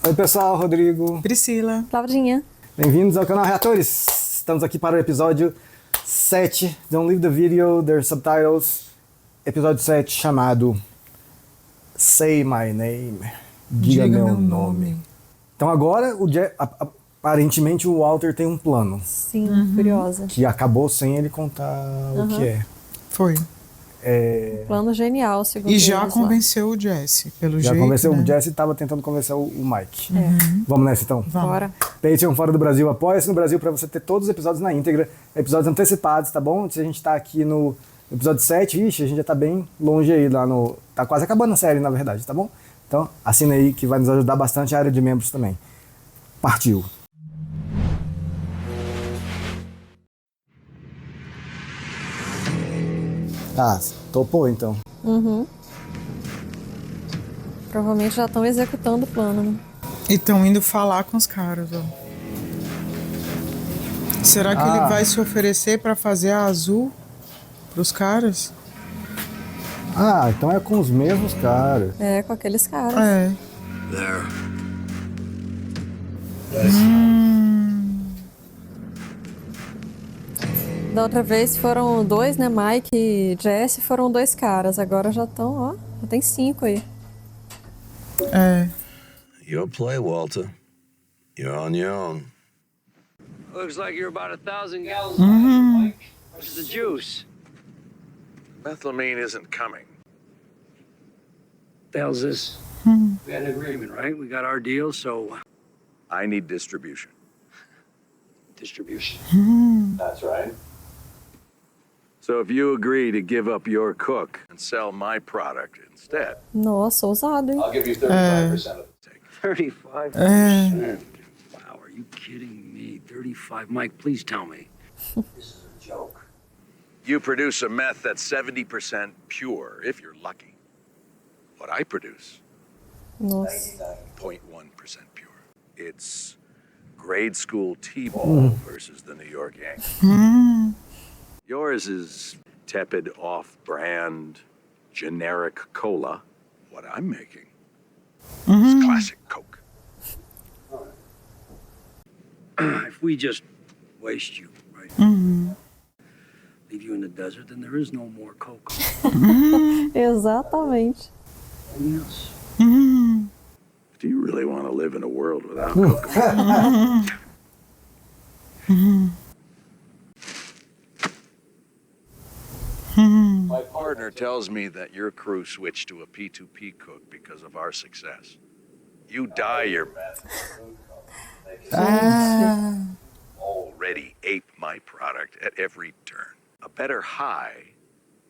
Oi pessoal, Rodrigo. Priscila. Claudinha. Bem-vindos ao canal Reatores. Estamos aqui para o episódio 7. Don't leave the video, there's subtitles. Episódio 7 chamado Say My Name. Diga meu nome. Então agora, aparentemente o Walter tem um plano. Sim, curiosa. Que acabou sem ele contar o que é. Foi. Plano genial, segundo E já eles convenceu o Jesse, pelo Já jeito, convenceu, né? o Jesse estava tentando convencer o Mike. Vamos nessa então? Vamos. Bora. Patreon Fora do Brasil, apoia-se no Brasil para você ter todos os episódios na íntegra, episódios antecipados, tá bom? Se a gente tá aqui no episódio 7, ixi, a gente já tá bem longe aí, lá no... Tá quase acabando a série, na verdade, tá bom? Então, assina aí que vai nos ajudar bastante a área de membros também. Partiu! Ah, topou então. Provavelmente já estão executando o plano, né? E estão indo falar com os caras, ó. Será que ele vai se oferecer pra fazer a azul pros caras? Ah, então é com os mesmos caras. É, com aqueles caras. É. Da outra vez foram dois, né? Mike e Jesse foram dois caras. Agora já estão, ó. Já tem 5 aí. É. Your play, Walter. You're on your own. Looks like you're about 1,000 gallons lighter, Mike. Where's the juice? Methylamine isn't coming. The hell's this? We had an agreement, right? We got our deal, so I need distribution. distribution. That's right. So if you agree to give up your cook and sell my product instead, Nossa, ousado, hein? I'll give you 35% of the take. 35%. Wow, are you kidding me? 35. Mike, please tell me. This is a joke. You produce a meth that's 70% pure, if you're lucky. What I produce, Nossa. 0.1% pure. It's grade school T-ball versus the New York Yankees. Yours is tepid, off-brand, generic cola. What I'm making is classic Coke. If we just waste you, right? Leave you in the desert, then there is no more cocoa. Exatamente. Anything else? Do you really want to live in a world without Coke? My partner tells me that your crew switched to a P2P cook because of our success. You dye your meth. Already ape my product at every turn. A better high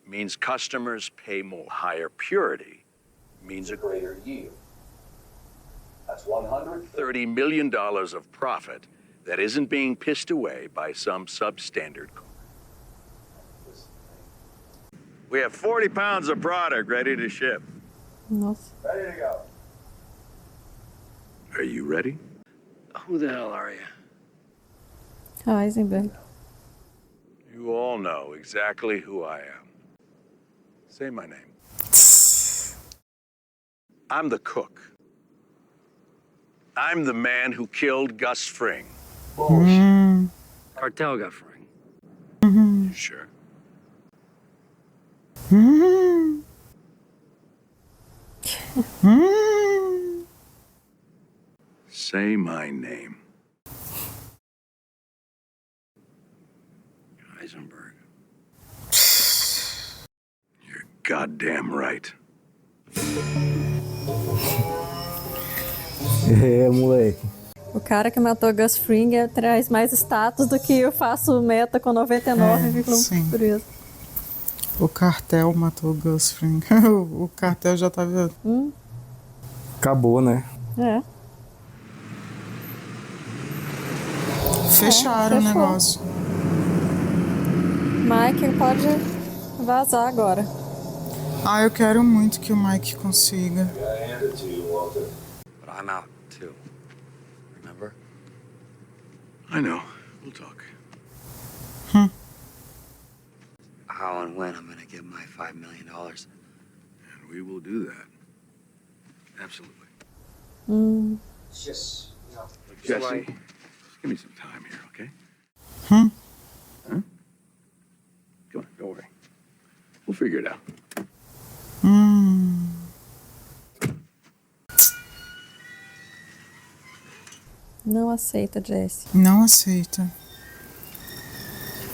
means customers pay more. Higher purity means a greater yield. That's $130 million of profit that isn't being pissed away by some substandard cook. We have 40 pounds of product ready to ship. Nossa. Ready to go. Are you ready? Who the hell are you? Heisenberg. You all know exactly who I am. Say my name. I'm the cook. I'm the man who killed Gus Fring. Cartel got Frank. You sure? Say my name. Heisenberg. You're goddamn right. É, moleque. O cara que matou Gus Fring traz mais status do que eu faço meta com 99,1%. Por isso. O cartel matou o Gus Fring. O cartel já tá vendo. Acabou, né? É. Fecharam o fechou. negócio. Mike pode vazar agora. Ah, eu quero muito que o Mike consiga. But I'm out too. Remember? I know. We'll talk. how and when I'm going to get my $5 million. And we will do that. Absolutely. It's just, Jesse, just give me some time here, okay? Hmm? Huh? Come on, don't worry. We'll figure it out. Não aceita, Jesse. Não aceita.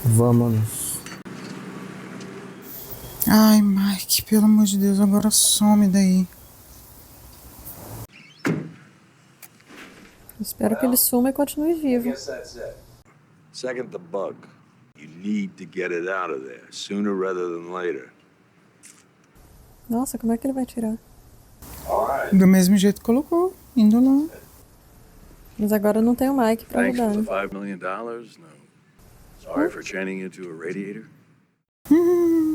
Vamos. Ai, Mike, pelo amor de Deus, agora some daí. Espero que ele suma e continue vivo. That's it. Second, the bug. You need to get it out of there sooner rather than later. Nossa, como é que ele vai tirar? Do mesmo jeito que colocou, indo lá. Mas agora não tem o Mike pra Thanks ajudar, for the né? $5 million. No. Sorry for chaining you to a radiator.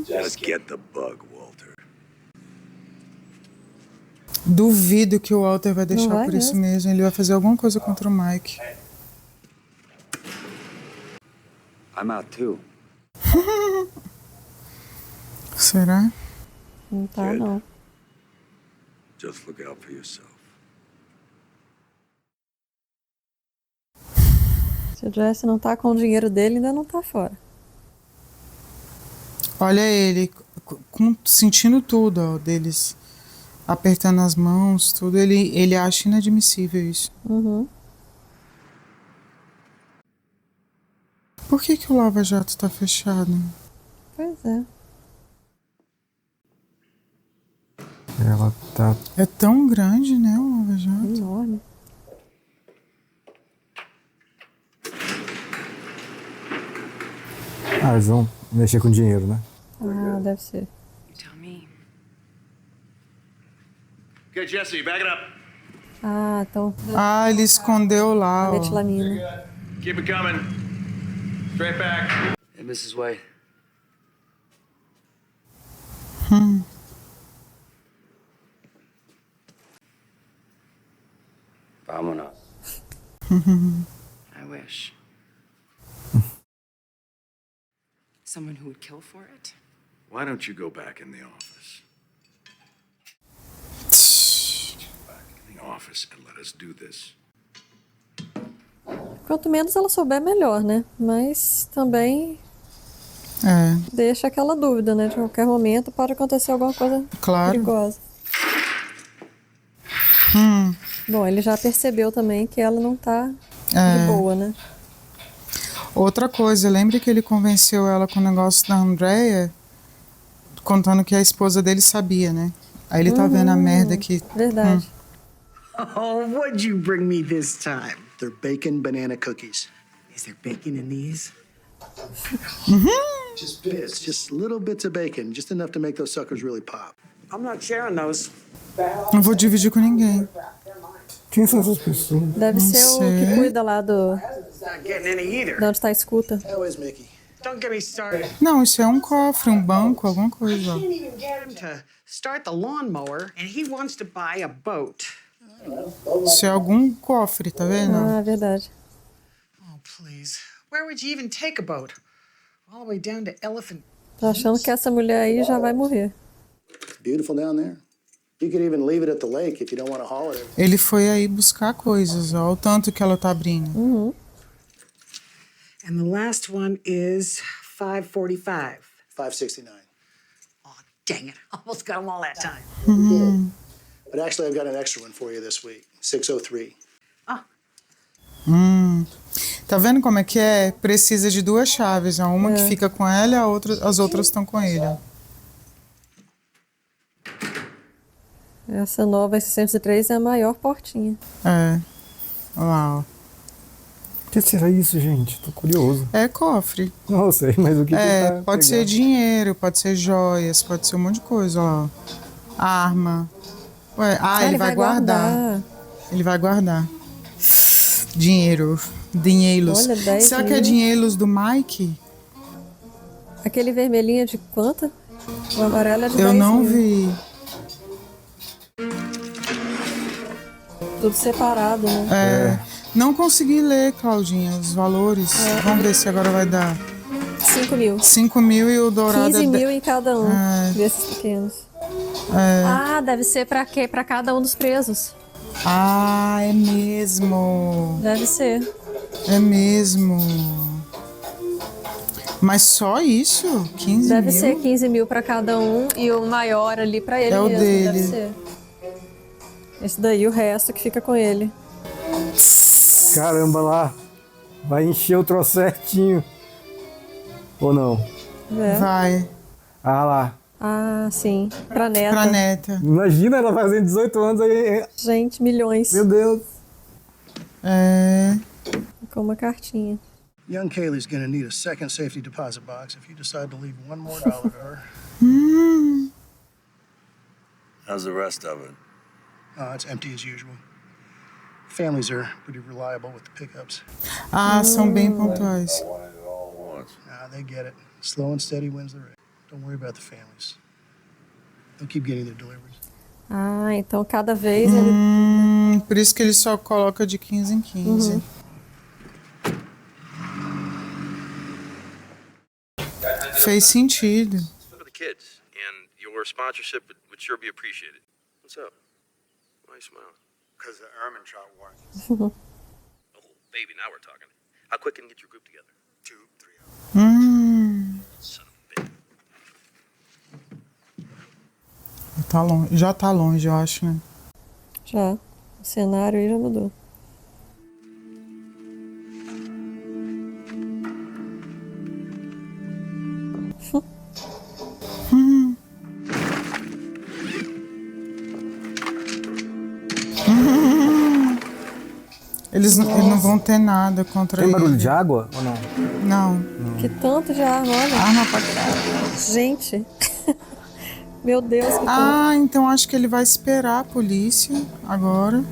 Just get the bug, Walter. Duvido que o Walter vai deixar Não vai por isso mesmo. mesmo. Ele vai fazer alguma coisa contra o Mike. I'm out too. Será? Não tá, Good. não. Just look out for yourself. Se o Jesse não tá com o dinheiro dele, ainda não tá fora. Olha ele, sentindo tudo, ó, deles apertando as mãos, tudo. Ele acha inadmissível isso. Uhum. Por que o Lava Jato tá fechado? Pois é. Ela tá. É tão grande, né, o Lava Jato? Enorme. Ah, eles vão mexer com dinheiro, né? Ah, deve ser. Tell me. Okay, Jesse, back it up. Ah, então. Ah, ele escondeu lá, A ó. metilamina. Keep it coming. Straight back. Hey, Mrs. White. Vámonos. I wish. Someone who would kill for it? Why don't you go back in the office? Back in the office and let us do this. Quanto menos ela souber, melhor, né? Mas também É, deixa aquela dúvida, né? De qualquer momento pode acontecer alguma coisa claro. perigosa. Bom, ele já percebeu também que ela não tá de boa, né? Outra coisa, lembra que ele convenceu ela com o negócio da Andrea, contando que a esposa dele sabia, né? Aí ele tá vendo a merda que... Verdade. Oh, what'd you bring me this time? They're bacon banana cookies. Is there bacon in these? Just bits, just little bits of bacon, just enough to make those suckers really pop. I'm not sharing those. Não vou dividir com ninguém. Quem são essas pessoas? Deve ser o que sei. cuida lá do. It's not getting any either. De onde tá a escuta. How is Mickey? Don't get me started. Não, isso é um cofre, um banco, alguma coisa. ó. Can't even get him to start the lawnmower, and he wants to buy a boat. Isso é algum cofre, tá vendo? Ah, verdade. Oh, please. Where would you even take a boat? All the way down to Elephant. Tô achando que essa mulher aí já vai morrer. It's beautiful down there. You could even leave it at the lake if you don't want to haul it. Ele foi aí buscar coisas, ó, o tanto que ela tá abrindo. And the last one is 545. 569. Oh, dang it. Almost got them all that time. But actually, I've got an extra one for you this week. 603. Tá vendo como é que é? Precisa de duas chaves, ó, uma que fica com ela e a outra, as outras estão com ele. ó. Essa nova 603 é a maior portinha. É. Olha lá, ó. O que será isso, gente? Tô curioso. É cofre. Não sei, mas o que É, tá pode ser pegando? dinheiro, pode ser joias, pode ser um monte de coisa, ó. Arma. Ué, ele vai guardar. Ele vai guardar. Dinheiro. Dinheiros. Olha, 10 Será que é mil. dinheiros do Mike? Aquele vermelhinho é de quanto? O amarelo é de Eu 10 não mil. vi. Tudo separado, né? É, não consegui ler, Claudinha, os valores. Vamos ver se agora vai dar. 5 mil. 5 mil e o dourado 15 é mil em cada um É. desses pequenos. É. Ah, deve ser pra quê? Pra cada um dos presos. Ah, é mesmo. Deve ser. É mesmo. Mas só isso? 15 Deve mil? ser 15 mil pra cada um e o maior ali pra ele É o mesmo. dele. Deve ser. Esse daí, o resto que fica com ele. Caramba lá. Vai encher o troço certinho. Ou não? É. Vai. Ah lá. Ah, sim. Pra neta. Pra neta. Imagina ela fazendo 18 anos aí. Gente, milhões. Meu Deus. É. Com uma cartinha. Young Kaylee's gonna need a second safety deposit box if you decide to leave $1 more to her. How's the rest of it? It's empty as usual. Families are pretty reliable with the pickups. Ah, são bem pontuais. They get it. Slow and steady wins the race. Don't worry about the families. They'll keep getting their deliveries. Ah, então cada vez ele. Por isso que ele só coloca de 15 em 15. Fez sentido. For the kids, and your sponsorship would sure be appreciated. What's up? Why are you smiling? Because the Ermintrout war. Oh, baby, now we're talking. How quick can you get your group together? 2-3 hours. Son of a bitch. Tá longe. Já tá longe, eu acho, né? Já. O cenário aí já mudou. Eles não vão ter nada contra Tem ele. barulho de água ou não? Não. Que tanto de arma, olha. Arma pra caralho. Gente. Meu Deus, que tanto. Ah, então acho que ele vai esperar a polícia agora.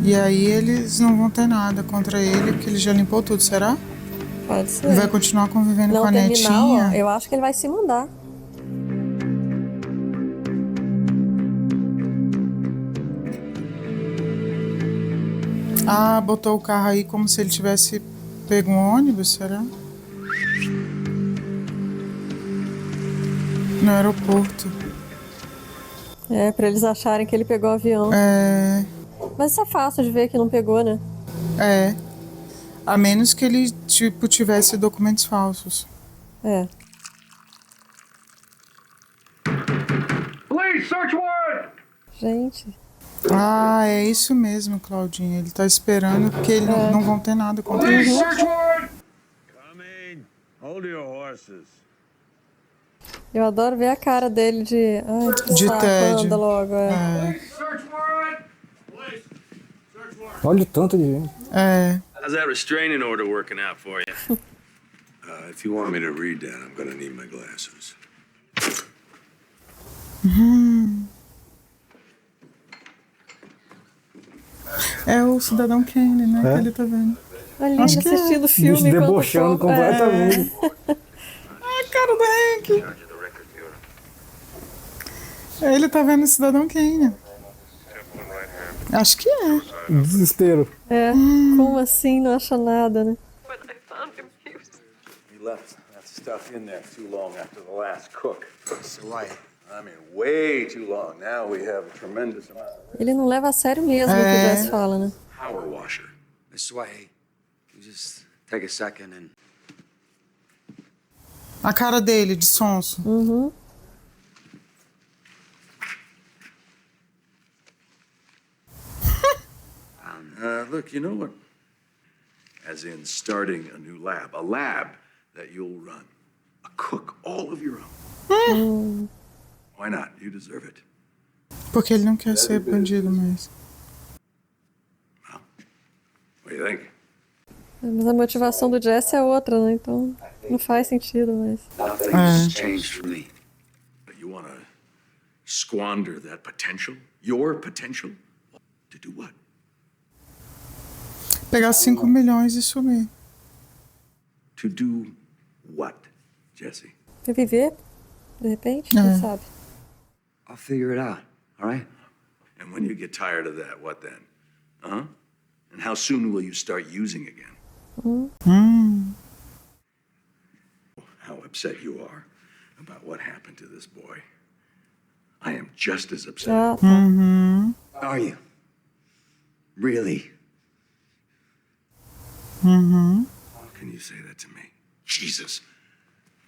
E aí eles não vão ter nada contra ele, porque ele já limpou tudo, será? Pode ser. Ele vai continuar convivendo Não com a terminar, netinha. ó, eu acho que ele vai se mandar. Ah, botou o carro aí como se ele tivesse pego um ônibus, será? No aeroporto. É, pra eles acharem que ele pegou o avião. É. Mas isso é fácil de ver que não pegou, né? É. A menos que ele, tipo, tivesse documentos falsos. É. Police, search warrant! Gente. Ah, é isso mesmo, Claudinha. Ele tá esperando porque ele não vão ter nada contra ele. Police, search warrant! Coming. Hold your horses. Eu adoro ver a cara dele de... Ai, que De saco, tédio. anda logo, é. É. Search warrant! Olha o tanto de gente. É. How's that restraining order working out for you? If you want me to read that, I'm gonna need my glasses. É o Cidadão Kane, né? Que ele tá vendo. Olha ele Acho que assistindo o O filme. bicho enquanto debochando fogo. É. completamente. Ai, cara do Hank. Ele tá vendo o Cidadão Kane. Acho que é. Desespero. É, como assim? Não acha nada, né? He left that stuff in there too long after the last cook. Right. I mean, way too long. Now we have a tremendous amount of Ele não leva a sério mesmo o que o Jess fala, né? power washer. Miss Way, you just take a second and A cara dele, de sonso. Uhum. Look, you know what? As in starting a new lab. A lab that you'll run. A cook all of your own. Why not? You deserve it. Porque ele não quer ser bandido mais. Well, what do you think? Mas a motivação do Jess é outra, né? Então não faz sentido, mas... nothing's changed for me. You want to squander that potential? Your potential? To do what? Pegar 5 milhões e sumir. To do what, Jesse? Pra viver, de repente, quem sabe? I'll figure it out, all right? And when you get tired of that, what then? Huh? And how soon will you start using again? how upset you are about what happened to this boy. I am just as upset. Ah, tá. Are you? Really? How can you say that to me? Jesus.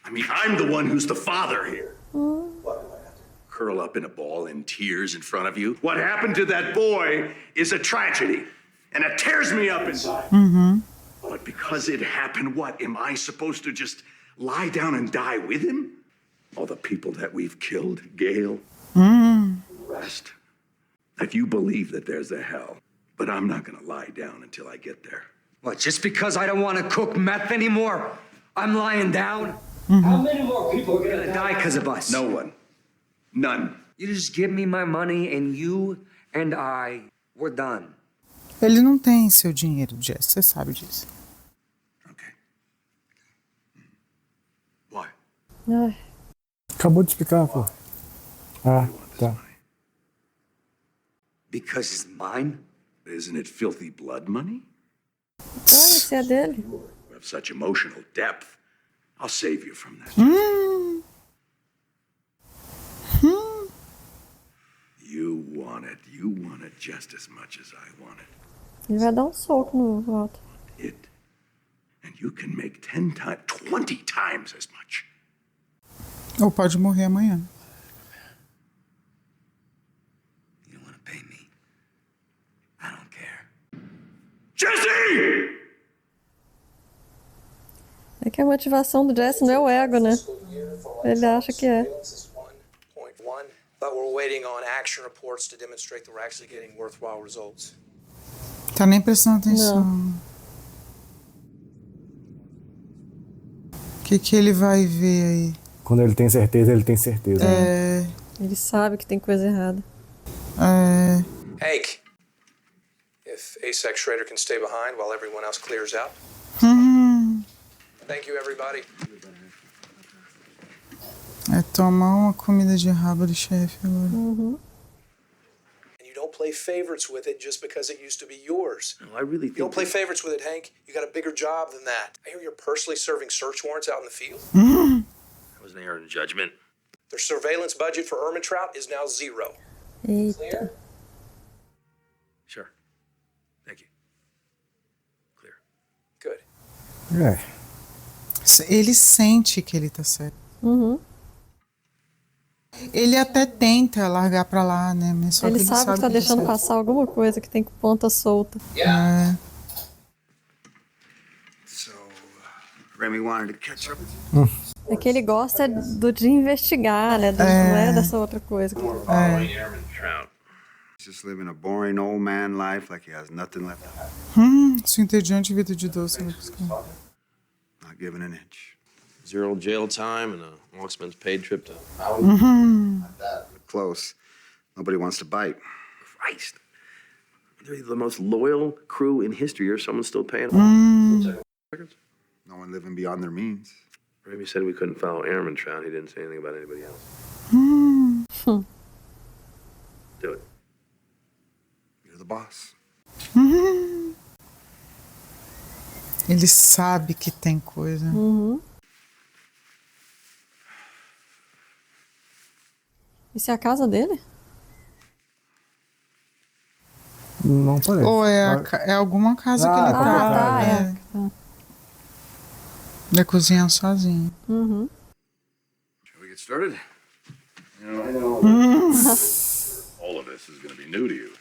I mean, I'm the one who's the father here. What, do I have to curl up in a ball in tears in front of you? What happened to that boy is a tragedy, and it tears me up inside. But because it happened, what? Am I supposed to just lie down and die with him? All the people that we've killed, Gail, the rest. If you believe that there's a hell, but I'm not gonna lie down until I get there. What, just because I don't want to cook meth anymore, I'm lying down? How many more people are gonna die because of us? No one. None. You just give me my money and you and we're done. Ele não tem seu dinheiro, Jess, você sabe disso. Okay. Why? Ai, Acabou de explicar, pô. Ah, tá. Because it's mine? Isn't it filthy blood money? olha, se é dele. You have such emotional depth. I'll save you from that. You want it just as much as I want it. Ele vai dar um soco no Walter. It. And you can make 10 times, 20 times as much. Ou pode morrer amanhã. You want to pay me? I don't care. Jesse! É que a motivação do Jesse não é o ego, né? Ele acha que é. But we're waiting on action reports to demonstrate that we're actually getting worthwhile results. Tá nem prestando atenção. O que ele vai ver aí? Quando ele tem certeza, ele tem certeza. Né? Ele sabe que tem coisa errada. Hank, if Asek Schrader can stay behind while everyone else clears out. Thank you, everybody. É tomar uma comida de rabo do chefe agora. And you don't play favorites with it just because it used to be yours. No, I really You think don't play favorites with it, Hank. You got a bigger job than that. I hear you're personally serving search warrants out in the field. that was an error in judgment. Their surveillance budget for Ermintrout is now 0. Eita. Sure. Thank you. Clear. Good. É. Ele sente que ele tá certo. Ele até tenta largar pra lá, né? Mas só Ele que sabe que tá deixando certo. passar alguma coisa que tem ponta solta. So, Remy wanted to catch up with you? É que ele gosta de investigar, né? Não é dessa outra coisa. Airman Trout. Just living a boring old man life like he has nothing left to have. Sua entediante vida de doce. Not giving an inch. 0 jail time and a marksman's paid trip to Close. Nobody wants to bite. Christ. They're the most loyal crew in history, or someone's still paying. Records? No one living beyond their means. Remy said we couldn't follow Airman Trout. He didn't say anything about anybody else. Do it. You're the boss. Ele sabe que tem coisa. Isso é a casa dele? Não parece. Ou é alguma casa que ele tá. Tá, Ele cozinha sozinho. Shall we get started? All of this is going to be new to you.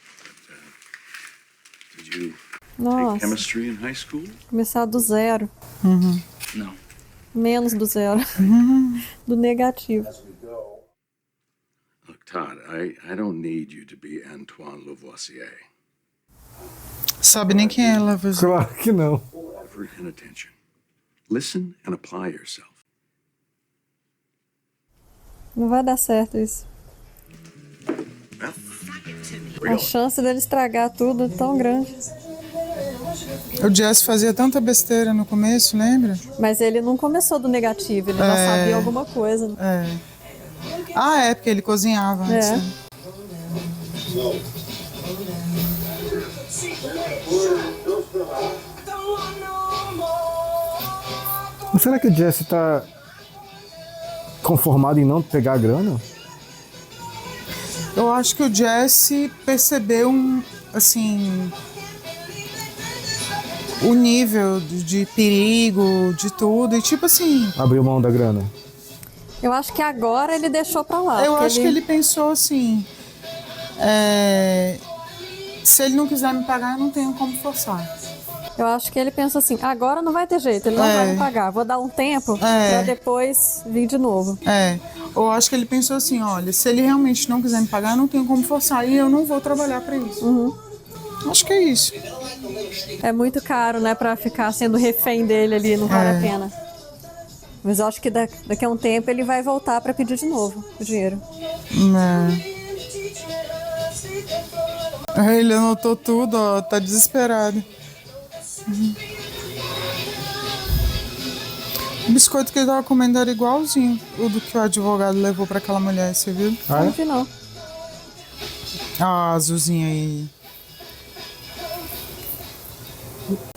But, did you take Nossa, chemistry in high school? começar do zero. No. Menos do zero. Do negativo. Look, Todd, I don't need you to be Antoine Lavoisier. Sabe nem quem é ela. Claro que não. Effort and attention. Listen and apply yourself. Não vai dar certo isso. A chance dele estragar tudo é tão grande. O Jess fazia tanta besteira no começo, lembra? Mas ele não começou do negativo, ele já sabia alguma coisa. É porque ele cozinhava antes. Né? Mas será que o Jesse tá conformado em não pegar a grana? Eu acho que o Jesse percebeu assim, o nível de perigo, de tudo, e tipo assim... Abriu mão da grana? Eu acho que agora ele deixou pra lá. Eu acho que ele pensou assim, se ele não quiser me pagar, eu não tenho como forçar. Eu acho que ele pensou assim, agora não vai ter jeito, ele não vai me pagar. Vou dar um tempo pra depois vir de novo. Eu acho que ele pensou assim, olha, se ele realmente não quiser me pagar, eu não tenho como forçar e eu não vou trabalhar pra isso. Acho que é isso. É muito caro, né, pra ficar sendo refém dele ali, não vale a pena. Mas eu acho que daqui a um tempo ele vai voltar pra pedir de novo o dinheiro. Ele anotou tudo, ó, tá desesperado. O biscoito que ele tava comendo era igualzinho o do que o advogado levou pra aquela mulher, você viu? Ah, Não vi não. Ah, azulzinho aí.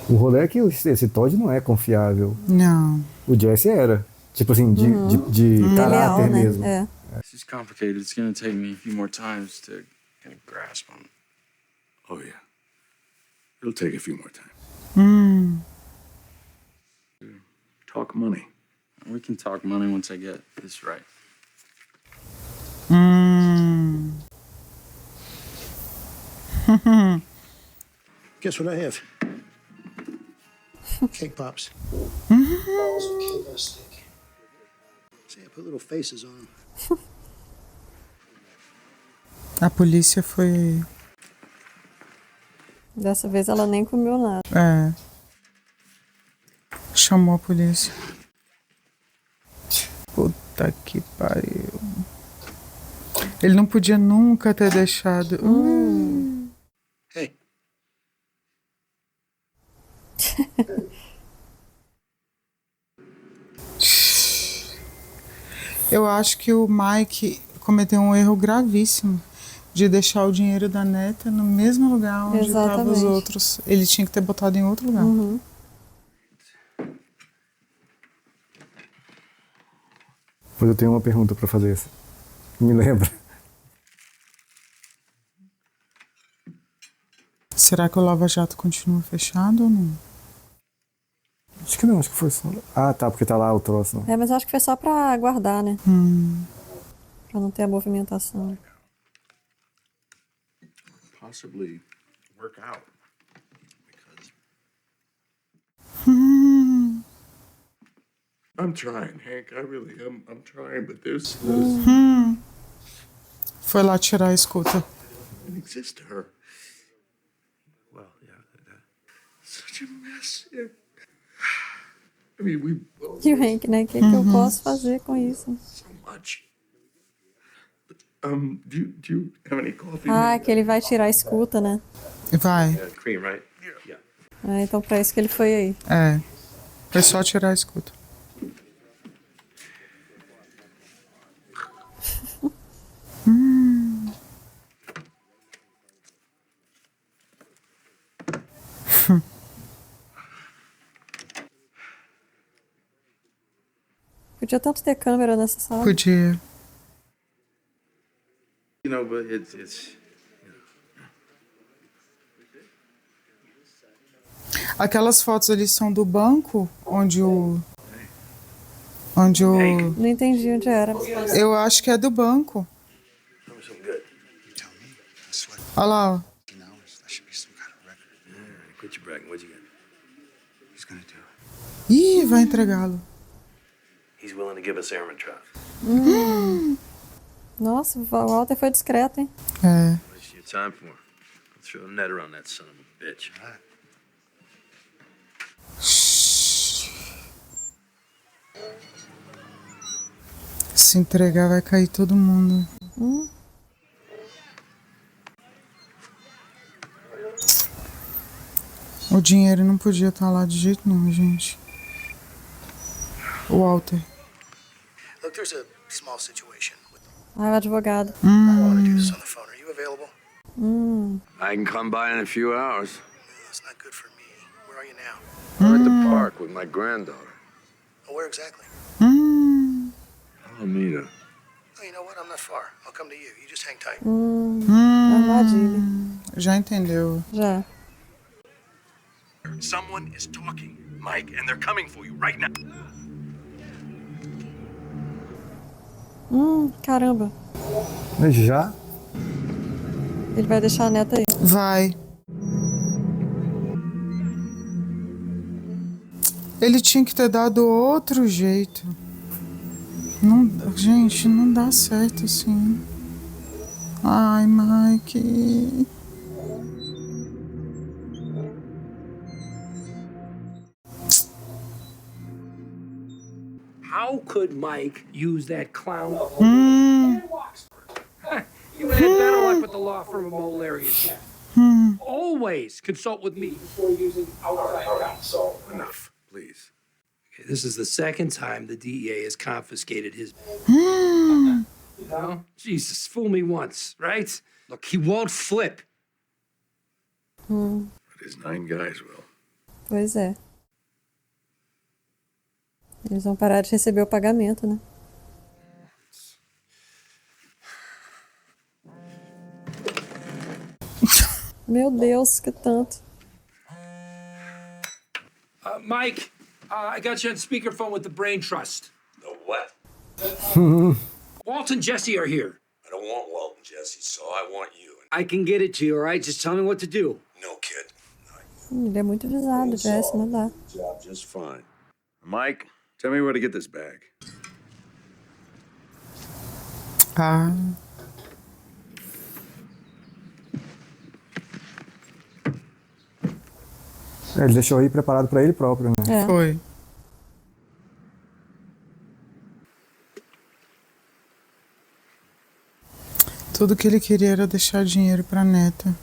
O rolê é que esse Todd não é confiável. Não. O Jesse era. Tipo assim, de caráter Leal, né? mesmo. This is complicated. It's gonna take me a few more times to get a grasp on it. Oh, yeah. It'll take a few more times. Talk money. We can talk money once I get this right. Guess what I have? Cake pops. See, I put little faces on them. A polícia foi... Dessa vez ela nem comeu nada. Chamou a polícia. Puta que pariu. Ele não podia nunca ter deixado. Hey. Eu acho que o Mike cometeu um erro gravíssimo de deixar o dinheiro da neta no mesmo lugar onde estavam os outros. Ele tinha que ter botado em outro lugar. Mas eu tenho uma pergunta pra fazer. Me lembra? Será que o Lava Jato continua fechado ou não? Acho que não, acho que foi só... Ah, tá, porque tá lá o troço. Mas acho que foi só pra guardar, né? Pra não ter a movimentação. Possibly work out. Because I'm trying, Hank. I really am. I'm trying, but there's Foi lá tirar a escuta. it exists to her. Well, yeah, such a mess. Yeah. I mean, we E o Hank, né? O que eu posso fazer com isso? so much. But, do you have any coffee? Que ele vai tirar a escuta, né? Vai. Yeah, cream, right? Yeah. Então pra isso que ele foi aí. Foi só tirar a escuta. Podia tanto ter câmera nessa sala. Podia. You know, but it's Aquelas fotos ali são do banco onde o... Não entendi onde era. Eu acho que é do banco. Olha lá, ó. quit your bragging. What'd you get? He's gonna do it. Ih, vai entregá-lo. He's willing to give us airman trust. Nossa, o Walter foi discreto, hein? What's your time for? I'll throw a net around that son of a bitch. Se entregar, vai cair todo mundo. O dinheiro não podia estar lá de jeito nenhum, gente. O Walter. Look, there's a small situation with O advogado. I want to do this on the phone. Are you available? I can come by in a few hours. That's not good for me. Where are you now? We're at the park with my granddaughter. Oh, where exactly? Oh, Alameda. Oh, you know what? I'm not far. I'll come to you. You just hang tight. Armadilha. Já entendeu. Já. Someone is talking, Mike, and they're coming for you right now. Caramba. Mas já? Ele vai deixar a neta aí. Vai. Ele tinha que ter dado outro jeito. Não, gente, não dá certo assim. Ai, Mike. How could Mike use that clown? You would have better luck with the law firm of Molarius. Always consult with me before using outside counsel. Enough, please. Okay, this is the second time the DEA has confiscated his. You know? Jesus, fool me once, right? Look, he won't flip. But his 9 guys will. Pois é. Eles vão parar de receber o pagamento, né? Meu Deus, que tanto. Mike, I got you on speakerphone with the Brain Trust. The what? Walt and Jesse are here. I don't want Walt and Jesse, so I want you. I can get it to you, all right? Just tell me what to do. No, kid. Ele é muito visado, Jesse, não dá. Job just fine. Mike, tell me where to get this bag. Ah. Ele deixou aí preparado pra ele próprio, né? É. Foi. Tudo que ele queria era deixar dinheiro pra neta.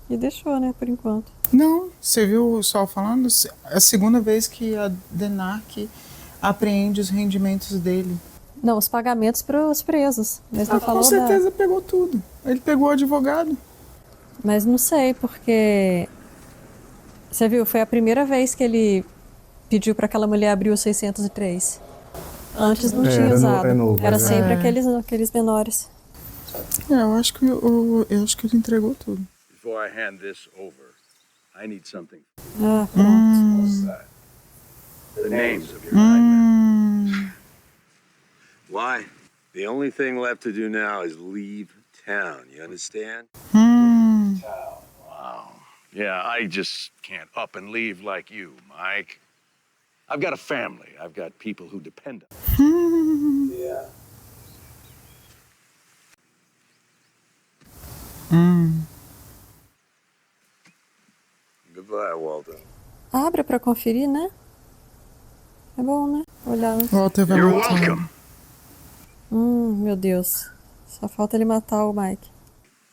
E deixou, né, por enquanto. Não, você viu o Sol falando? É a segunda vez que a DENARC apreende os rendimentos dele. Não, os pagamentos para os presos. Mas não Com falou certeza pegou tudo. Ele pegou o advogado. Mas não sei, porque... Você viu, foi a primeira vez que ele pediu para aquela mulher abrir o 603. Antes não tinha usado. Era sempre aqueles menores. Eu acho que ele entregou tudo. Before I hand this over, I need something. Ah, pronto. What's that? The names of your 9 men. Why? The only thing left to do now is leave town. You understand? Wow. Yeah, I just can't up and leave like you, Mike. I've got a family. I've got people who depend on me. Yeah. Goodbye, Walter. Abra para conferir, né? É bom, né? Olhar. Walter vai You're matar. welcome. Meu Deus. Só falta ele matar o Mike.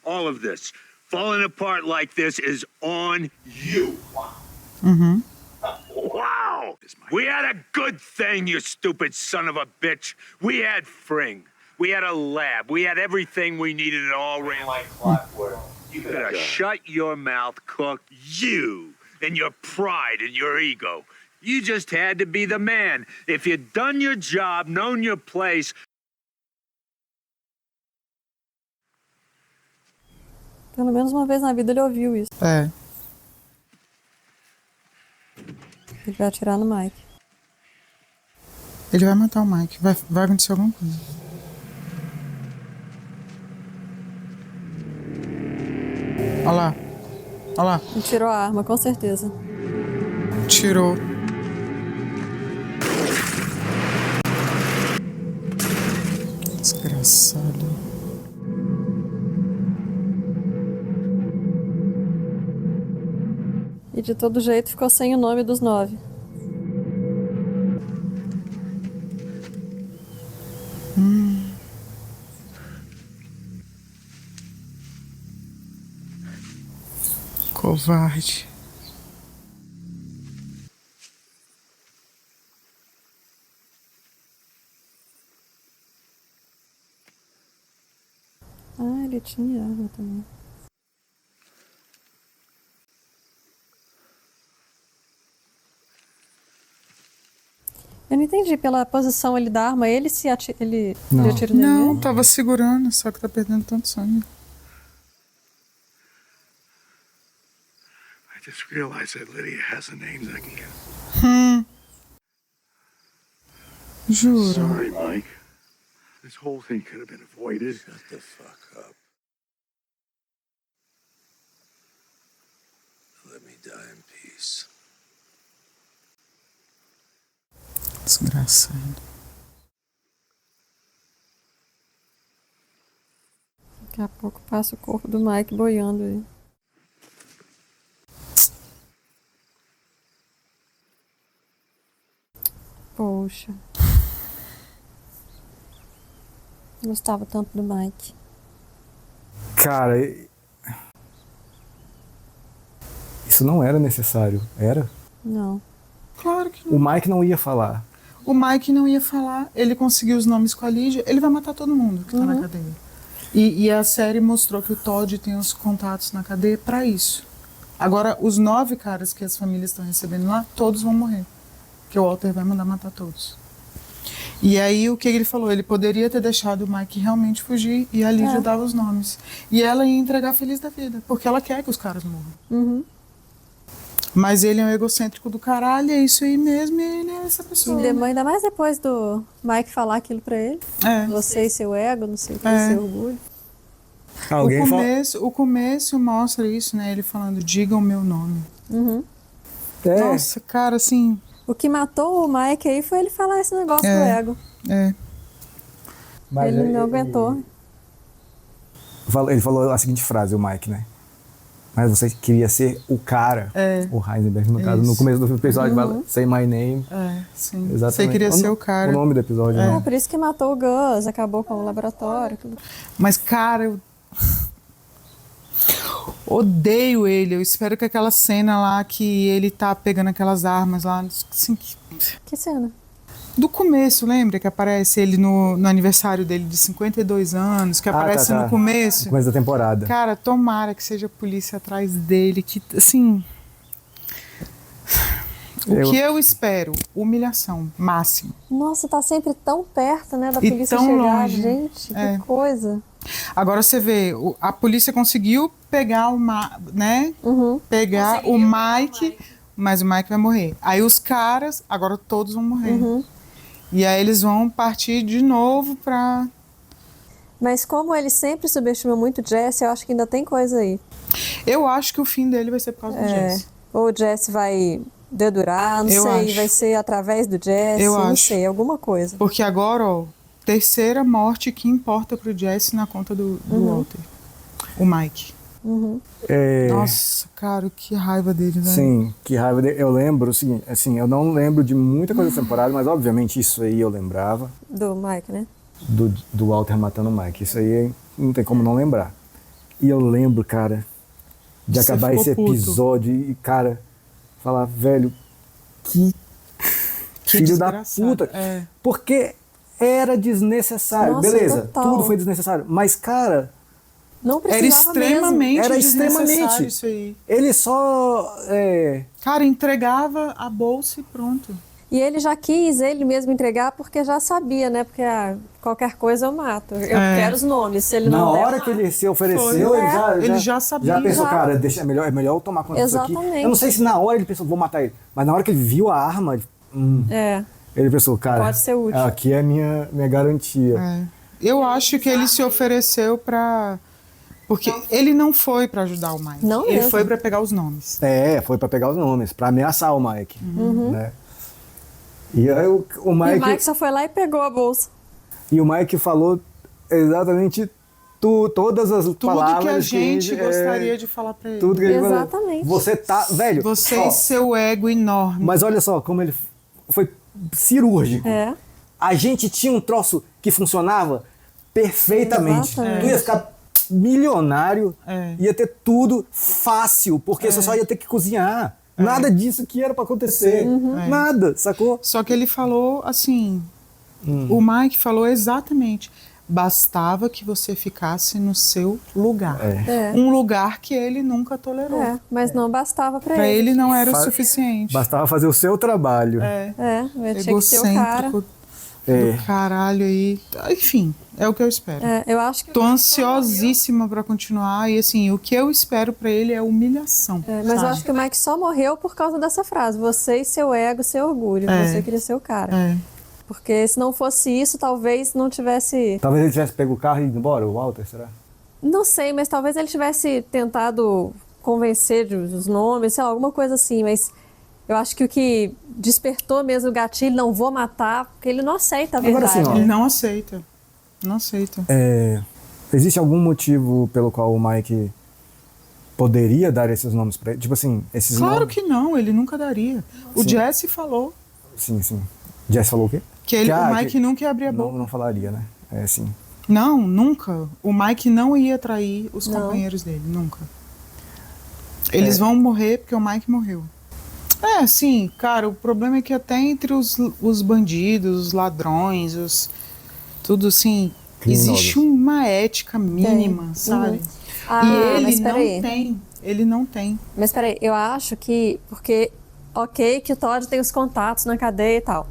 All of this, falling apart like this, is on you. Wow! We had a good thing, you stupid son of a bitch. We had Fring. We had a lab. We had everything we needed. It all ran like clockwork. You better shut your mouth, Cook. You and your pride and your ego. You just had to be the man. If you'd done your job, known your place. Pelo menos uma vez na vida ele ouviu isso. É. Ele vai atirar no Mike. Ele vai matar o Mike. Vai acontecer alguma coisa. Olha lá. Olha lá. Ele tirou a arma, com certeza. Tirou. Desgraçado. E de todo jeito ficou sem o nome dos 9. Covarde. Ah, ele tinha arma também. Ele não entendi, pela posição ali da arma, ele deu tiro nele? Não, tava segurando, só que tá perdendo tanto sangue. I just realized that Lydia has a name that I can get. Juro. Sorry, Mike. This whole thing could have been avoided. Shut the fuck up. Let me die in peace. Desgraçado. Daqui a pouco passa o corpo do Mike boiando aí. Poxa. Gostava tanto do Mike. Cara, isso não era necessário, era? Não. Claro que não. O Mike não ia falar. O Mike não ia falar, ele conseguiu os nomes com a Lídia, ele vai matar todo mundo que tá na cadeia. E a série mostrou que o Todd tem os contatos na cadeia pra isso. Agora, os 9 caras que as famílias estão recebendo lá, todos vão morrer. Porque o Walter vai mandar matar todos. E aí, o que ele falou? Ele poderia ter deixado o Mike realmente fugir e a Lídia dava os nomes. E ela ia entregar feliz da vida, porque ela quer que os caras morram. Mas ele é um egocêntrico do caralho, é isso aí mesmo, e ele é essa pessoa. Ainda mais depois do Mike falar aquilo pra ele. Você e seu ego, não sei o que, seu orgulho. O começo mostra isso, né? Ele falando, diga o meu nome. Nossa, cara, assim... O que matou o Mike aí foi ele falar esse negócio do ego. Mas ele não aguentou. Ele falou a seguinte frase, o Mike, né? Mas você queria ser o cara, o Heisenberg, no caso, no começo do episódio, fala, say my name. Sim. Exatamente. Você queria ser o cara. O nome do episódio. Né? Por isso que matou o Gus, acabou com o laboratório. Tudo. Mas, cara, eu odeio ele. Eu espero que aquela cena lá que ele tá pegando aquelas armas lá... Assim, que cena? Do começo, lembra? Que aparece ele no aniversário dele de 52 anos, que aparece no começo. No começo da temporada. Cara, tomara que seja a polícia atrás dele, que, assim... O que eu espero? Humilhação, máximo. Nossa, tá sempre tão perto, né, da e polícia tão chegar. longe. Gente, que coisa. Agora você vê, a polícia conseguiu pegar pegar o Mike, mas o Mike vai morrer. Aí os caras, agora todos vão morrer. E aí eles vão partir de novo pra... Mas como ele sempre subestima muito o Jesse, eu acho que ainda tem coisa aí. Eu acho que o fim dele vai ser por causa do Jesse. Ou o Jesse vai dedurar, não sei, vai ser através do Jesse, não sei, alguma coisa. Porque agora, ó, terceira morte que importa pro Jesse na conta do Walter. O Mike. Nossa, cara, que raiva dele, velho. Sim, que raiva dele. Eu lembro o seguinte, assim, eu não lembro de muita coisa da temporada, mas obviamente isso aí eu lembrava. Do Mike, né? Do Walter matando o Mike. Isso aí não tem como não lembrar. E eu lembro, cara, de acabar esse episódio e, cara, falar, velho, que filho da puta. Porque era desnecessário. Nossa, beleza, total. tudo foi desnecessário. Mas, cara... Não precisava era extremamente isso aí. Ele só... Cara, entregava a bolsa e pronto. E ele já quis ele mesmo entregar porque já sabia, né? Porque qualquer coisa eu mato. Eu quero os nomes. Se ele Na não hora que ele se ofereceu, ele já sabia. Já pensou, cara, é melhor eu tomar conta disso aqui. Eu não sei se na hora ele pensou, vou matar ele. Mas na hora que ele viu a arma, ele pensou, cara, pode ser útil. Aqui é a minha garantia. Eu acho que ele se ofereceu pra... Porque ele não foi pra ajudar o Mike. Não ele mesmo. foi pra pegar os nomes. Foi pra pegar os nomes, pra ameaçar o Mike. Né? E aí o Mike só foi lá e pegou a bolsa. E o Mike falou exatamente todas as palavras que a gente gostaria de falar pra ele. Tudo que ele Exatamente. falou. Você tá, velho. Você e seu ego enorme. Mas olha só como ele foi cirúrgico. A gente tinha um troço que funcionava perfeitamente. Tu ia ficar milionário, ia ter tudo fácil, porque você só ia ter que cozinhar. Nada disso que era pra acontecer. Nada, sacou? Só que ele falou assim, o Mike falou exatamente, bastava que você ficasse no seu lugar. É. Um lugar que ele nunca tolerou. Mas não bastava pra Pra ele. ele não era o suficiente. Bastava fazer o seu trabalho. Ele tinha que ser o cara. Egocêntrico do caralho aí. Enfim, é o que eu espero. Eu acho que Tô ansiosíssima pra continuar e assim, o que eu espero pra ele é humilhação. Mas eu acho que o Mike só morreu por causa dessa frase. Você e seu ego, seu orgulho. Você queria ser o cara. Porque se não fosse isso, talvez não tivesse... Talvez ele tivesse pego o carro e ido embora, o Walter, será? Não sei, mas talvez ele tivesse tentado convencer dos nomes, sei lá, alguma coisa assim, mas... Eu acho que o que despertou mesmo o gatilho, não vou matar, porque ele não aceita a verdade. Agora, assim, ó, Ele não aceita. Não aceita. Existe algum motivo pelo qual o Mike poderia dar esses nomes pra ele? Tipo assim, esses Claro nomes... que não, ele nunca daria. O Jesse falou Sim. Jesse falou o quê? que o Mike nunca ia abrir a boca. Não falaria, né? Sim. Não, nunca. O Mike não ia trair os companheiros dele, nunca. Eles vão morrer porque o Mike morreu. Sim, cara, o problema é que até entre os bandidos, os ladrões, tudo assim, existe uma ética mínima, sabe? E ele não tem. Mas peraí, eu acho que, porque, ok, que o Todd tem os contatos na cadeia e tal,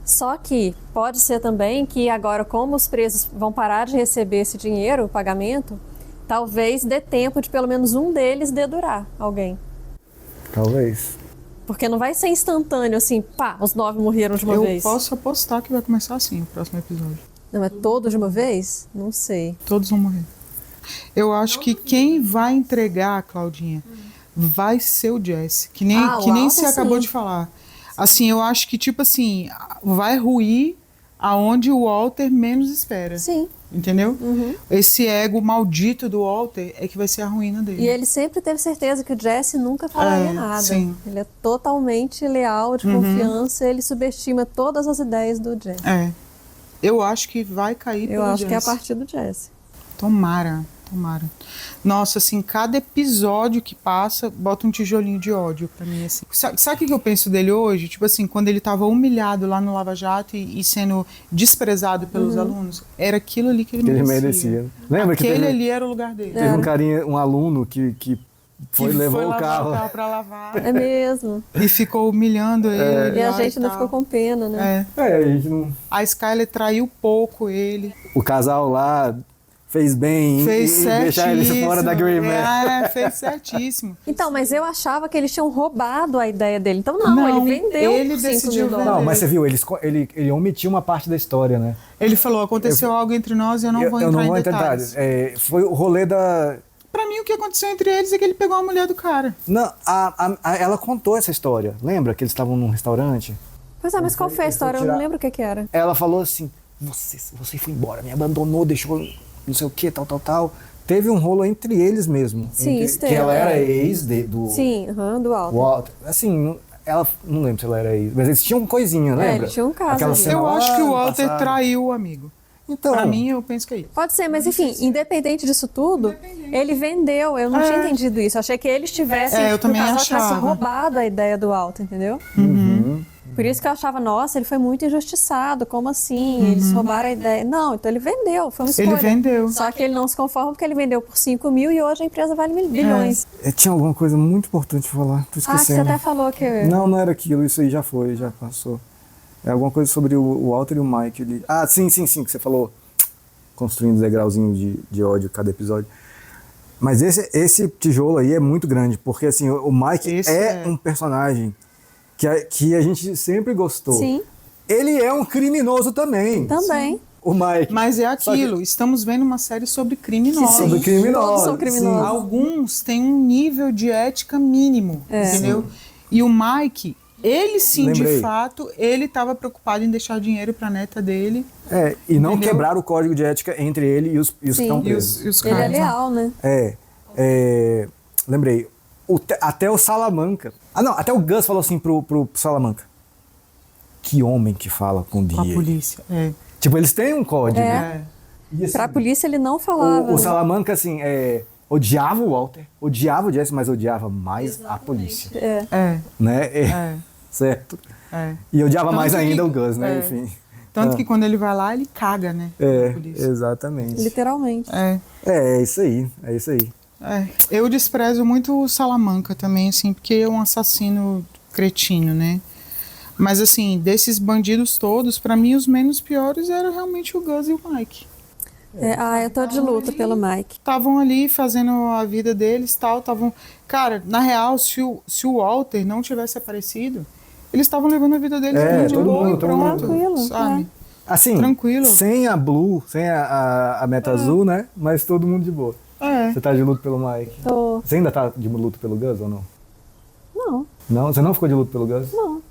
só que pode ser também que agora, como os presos vão parar de receber esse dinheiro, o pagamento, talvez dê tempo de pelo menos um deles dedurar alguém. Talvez. Porque não vai ser instantâneo, assim, pá, os 9 morreram de uma vez. Eu posso apostar que vai começar assim o próximo episódio. Não, é todos de uma vez? Não sei. Todos vão morrer. Eu acho que quem vai entregar, Claudinha, vai ser o Jesse. Que nem você acabou de falar. Assim, eu acho que, tipo assim, vai ruir aonde o Walter menos espera. Sim. Entendeu? Esse ego maldito do Walter é que vai ser a ruína dele. E ele sempre teve certeza que o Jesse nunca falaria nada. Sim. Ele é totalmente leal, de confiança, ele subestima todas as ideias do Jesse. Eu acho que vai cair pelo Eu acho Jesse. que é a partir do Jesse. Tomara. Nossa, assim, cada episódio que passa, bota um tijolinho de ódio pra mim, assim. Sabe o que eu penso dele hoje? Tipo assim, quando ele tava humilhado lá no Lava Jato e sendo desprezado pelos alunos, era aquilo ali que ele merecia. Lembra Aquele ali era o lugar dele. Teve um carinha, um aluno que levou o carro pra lavar. É mesmo. E ficou humilhando ele. E a gente ainda ficou com pena, né? a gente não... A Skyler traiu pouco ele. O casal lá fez bem fez e deixar ele fora da Grey Man. Fez certíssimo. Então, mas eu achava que eles tinham roubado a ideia dele. Então não, ele vendeu ele por 5 decidiu mil vender. dólares. Não, mas você viu, ele omitiu uma parte da história, né? Ele falou, aconteceu algo entre nós e eu não vou entrar em detalhes. Foi o rolê da... Pra mim, o que aconteceu entre eles é que ele pegou a mulher do cara. Não, ela contou essa história. Lembra que eles estavam num restaurante? Pois é, mas qual foi a história? Eu não lembro o que era. Ela falou assim, você foi embora, me abandonou, deixou não sei o que, tal. Teve um rolo entre eles mesmo. Sim, isso que ela era ex do... Sim, do Walter. Walter. Assim, ela não lembro se ela era ex, mas eles tinham coisinha, lembra? Eles tinham um caso. Eu acho que o Walter traiu o amigo. Então, pra mim, eu penso que é isso. Pode ser, mas enfim, independente disso tudo, ele vendeu. Eu não tinha entendido isso. Eu achei que eles tivessem, eu também tivesse achava. roubado a ideia do Walter, entendeu? Por isso que eu achava, nossa, ele foi muito injustiçado, como assim? Eles roubaram a ideia. Não, então ele vendeu, foi uma escolha. Ele vendeu. Só que ele não se conforma porque ele vendeu por 5 mil e hoje a empresa vale bilhões. Tinha alguma coisa muito importante pra falar, tô esquecendo. Que você até falou que... Não era aquilo, isso aí já foi, já passou. É alguma coisa sobre o Walter e o Mike ali. Sim, que você falou, construindo degrauzinho de ódio cada episódio. Mas esse tijolo aí é muito grande, porque assim, o Mike é um personagem que a gente sempre gostou. Sim. Ele é um criminoso também. Também. Sim. O Mike. Mas é aquilo, estamos vendo uma série sobre criminosos. Sobre criminosos. Todos são criminosos. Sim. Alguns têm um nível de ética mínimo, entendeu? Sim. E o Mike, ele sim, de fato, ele estava preocupado em deixar dinheiro para a neta dele. E não quebrar o código de ética entre ele e os que estão presos. E os ele é leal, né? Lembrei. Até o Salamanca. Até o Gus falou assim pro Salamanca. Que homem que fala com o DA. Com a polícia, Tipo, eles têm um código. Né? E, assim, pra polícia ele não falava. O Salamanca, assim, odiava o Walter, odiava o Jesse, mas odiava mais a polícia. Né? Certo? E odiava mais ainda o Gus, né? Enfim. Tanto que quando ele vai lá, ele caga, né? Exatamente. Literalmente. É isso aí, é isso aí. Eu desprezo muito o Salamanca também, assim, porque é um assassino cretino, né? Mas, assim, desses bandidos todos, pra mim, os menos piores eram realmente o Gus e o Mike. Eu tô de luto pelo Mike. Estavam ali fazendo a vida deles, tal, Cara, na real, se o Walter não tivesse aparecido, eles estavam levando a vida deles de boa e pronto, tranquilo, sabe? Assim, tranquilo. sem a Blue, sem a meta azul, né? Mas todo mundo de boa. Você tá de luto pelo Mike? Tô. Você ainda tá de luto pelo Gus ou não? Não. Não? Você não ficou de luto pelo Gus? Não.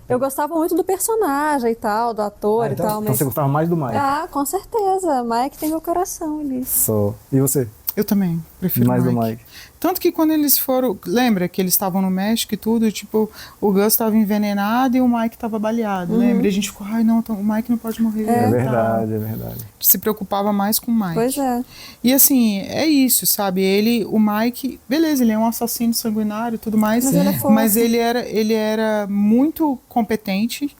Eu gostava muito do personagem e tal, do ator então, e tal. Então você gostava mais do Mike? Com certeza. Mike tem meu coração ali. Só. E você? Eu também prefiro mais Mike. do Mike. Tanto que quando eles foram... Lembra que eles estavam no México e tudo? Tipo, o Gus estava envenenado e o Mike estava baleado. Lembra? E a gente ficou, ai não, o Mike não pode morrer. É verdade, é verdade. Se preocupava mais com o Mike. Pois é. E assim, é isso, sabe? O Mike, beleza, ele é um assassino sanguinário e tudo mais. Mas ele é fofo. Mas ele era muito competente.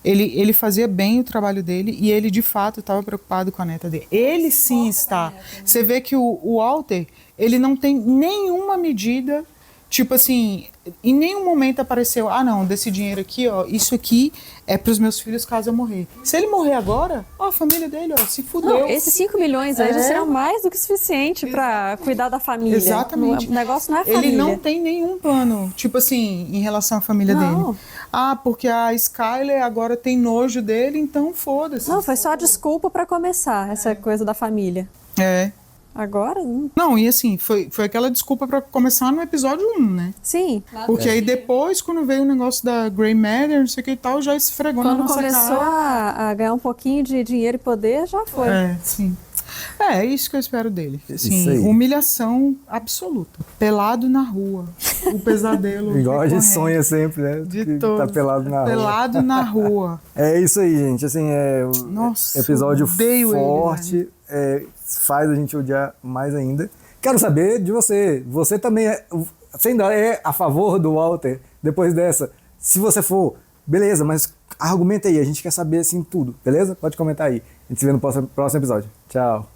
Ele fazia bem o trabalho dele e ele, de fato, estava preocupado com a neta dele. Ele sim está. Você vê que o Walter, ele não tem nenhuma medida, tipo assim, em nenhum momento apareceu, não, desse dinheiro aqui, ó, isso aqui é para os meus filhos caso eu morrer. Se ele morrer agora, a família dele, ó, se fudeu. Não, esses 5 milhões aí já serão mais do que suficiente para cuidar da família. Exatamente. O negócio não é família. Ele não tem nenhum plano, tipo assim, em relação à família dele. Porque a Skyler agora tem nojo dele, então foda-se. Não, foi só a desculpa para começar essa coisa da família. Agora? Não, e assim, foi aquela desculpa pra começar no episódio 1, né? Sim. Porque aí depois, quando veio o negócio da Grey Matter, não sei o que e tal, já esfregou na nossa cara. Quando começou a ganhar um pouquinho de dinheiro e poder, já foi. Sim. É isso que eu espero dele. Assim, humilhação absoluta. Pelado na rua. O pesadelo. Igual a gente sonha sempre, né? De todo. Tá pelado na rua. Pelado na rua. É isso aí, gente. Assim, Nossa, episódio forte. Ele, né? Faz a gente odiar mais ainda. Quero saber de você. Você também você ainda é a favor do Walter depois dessa? Se você for, beleza, mas argumenta aí. A gente quer saber assim tudo, beleza? Pode comentar aí. A gente se vê no próximo episódio. Tchau.